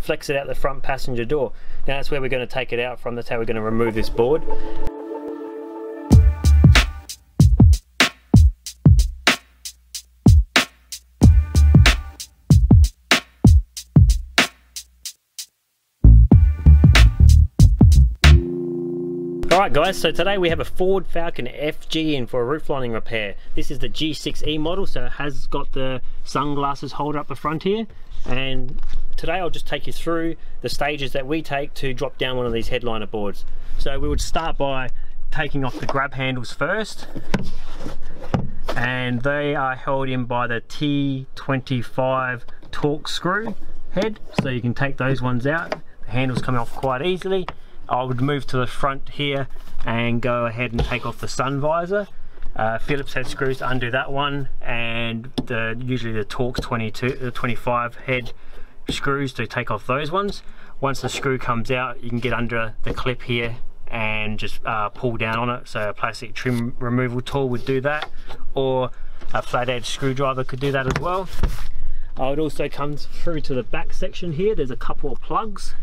flex it out the front passenger door. Now that's where we're going to take it out from. That's how we're going to remove this board. Alright guys, so today we have a Ford Falcon FG in for a roof lining repair. This is the G6E model, so it has got the sunglasses holder up the front here. And today I'll just take you through the stages that we take to drop down one of these headliner boards. So we would start by taking off the grab handles first. And they are held in by the T25 torque screw head. So you can take those ones out. The handles come off quite easily. I would move to the front here and go ahead and take off the sun visor. Phillips head screws to undo that one, and usually the Torx 25 head screws to take off those ones. Once the screw comes out, you can get under the clip here and just pull down on it. So a plastic trim removal tool would do that, or a flat edge screwdriver could do that as well. I would also come through to the back section here. There's a couple of plugs,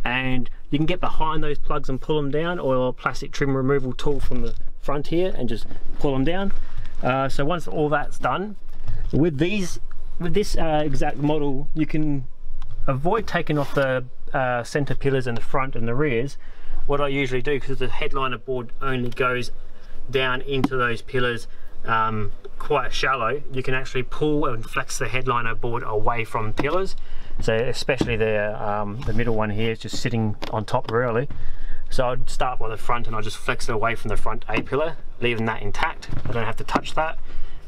and you can get behind those plugs and pull them down, or a plastic trim removal tool from the front here and just pull them down. So once all that's done, with this exact model, you can avoid taking off the center pillars in the front and the rears. What I usually do, because the headliner board only goes down into those pillars quite shallow, you can actually pull and flex the headliner board away from pillars. So especially the middle one here is just sitting on top really. So I'd start by the front and I'll just flex it away from the front A pillar, leaving that intact. I don't have to touch that.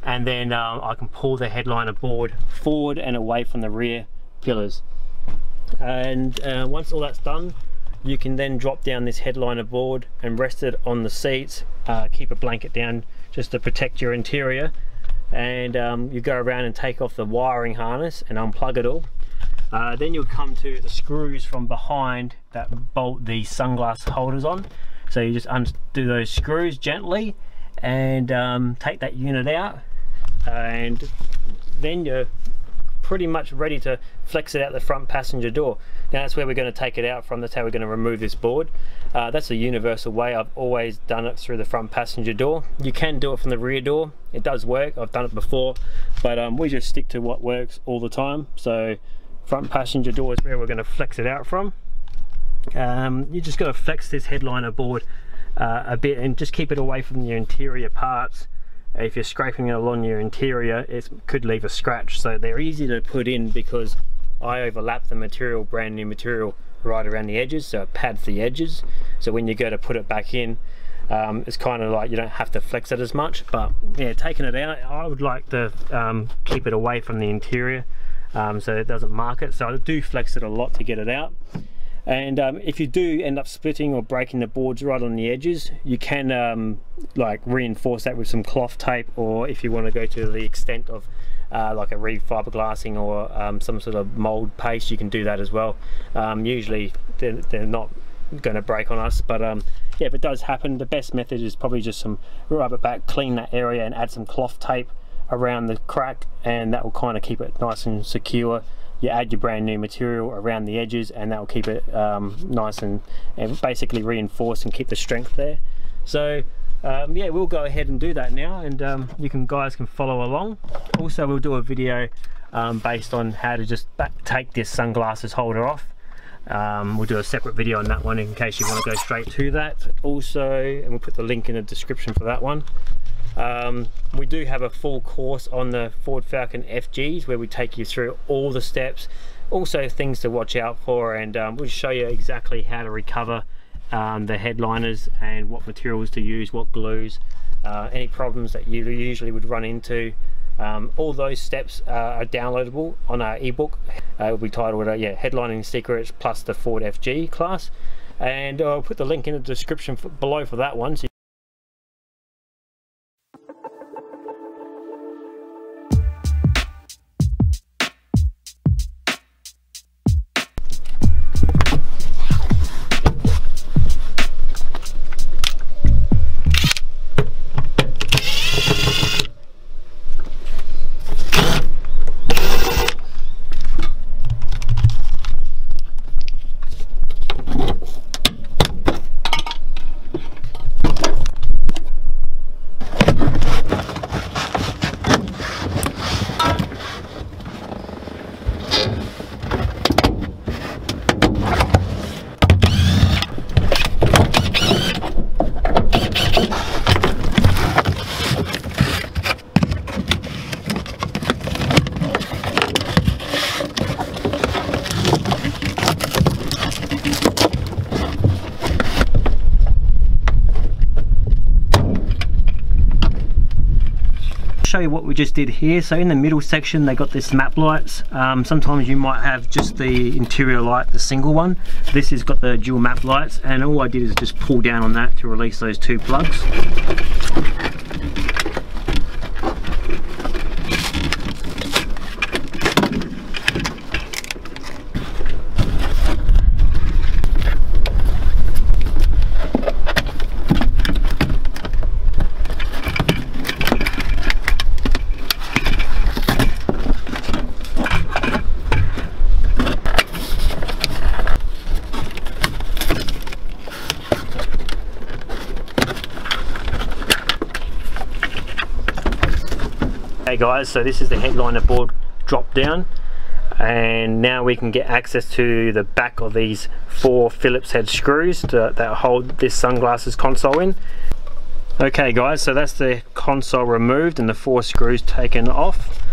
And then I can pull the headliner board forward and away from the rear pillars. And once all that's done, you can then drop down this headliner board and rest it on the seats. Keep a blanket down just to protect your interior. And you go around and take off the wiring harness and unplug it all. Then you'll come to the screws from behind that bolt the sunglass holders on. So you just undo those screws gently and take that unit out, and then you're pretty much ready to flex it out the front passenger door. Now that's where we're going to take it out from. That's how we're going to remove this board. That's a universal way. I've always done it through the front passenger door. You can do it from the rear door. It does work. I've done it before, but we just stick to what works all the time. So front passenger door is where we're going to flex it out from. You just got to flex this headliner board a bit and just keep it away from your interior parts. If you're scraping it along your interior, it could leave a scratch. So they're easy to put in because I overlap the material, brand new material, right around the edges, so it pads the edges. So when you go to put it back in, it's kind of like you don't have to flex it as much. But yeah, taking it out, I would like to keep it away from the interior, so it doesn't mark it. So I do flex it a lot to get it out. And if you do end up splitting or breaking the boards right on the edges, you can like reinforce that with some cloth tape, or if you want to go to the extent of like a refiberglassing or some sort of mold paste, you can do that as well. Usually they're not going to break on us, but yeah, if it does happen, the best method is probably just some rubber back, clean that area and add some cloth tape around the crack, and that will kind of keep it nice and secure. You add your brand new material around the edges, and that will keep it nice and basically reinforce and keep the strength there. So yeah, we'll go ahead and do that now, and you guys can follow along. Also, we'll do a video based on how to just take this sunglasses holder off. We'll do a separate video on that one in case you want to go straight to that also, and we'll put the link in the description for that one. We do have a full course on the Ford Falcon FGs where we take you through all the steps, also things to watch out for, and we'll show you exactly how to recover the headliners and what materials to use, what glues, any problems that you usually would run into. All those steps are downloadable on our ebook. It will be titled Headlining Secrets plus the Ford FG class, and I'll put the link in the description below for that one. So show you what we just did here. So in the middle section they got this map lights. Sometimes you might have just the interior light, the single one. This has got the dual map lights, and all I did is just pull down on that to release those two plugs. Hey guys, so this is the headliner board drop down, and now we can get access to the back of these 4 Phillips head screws that hold this sunglasses console in. Okay guys, so that's the console removed and the 4 screws taken off.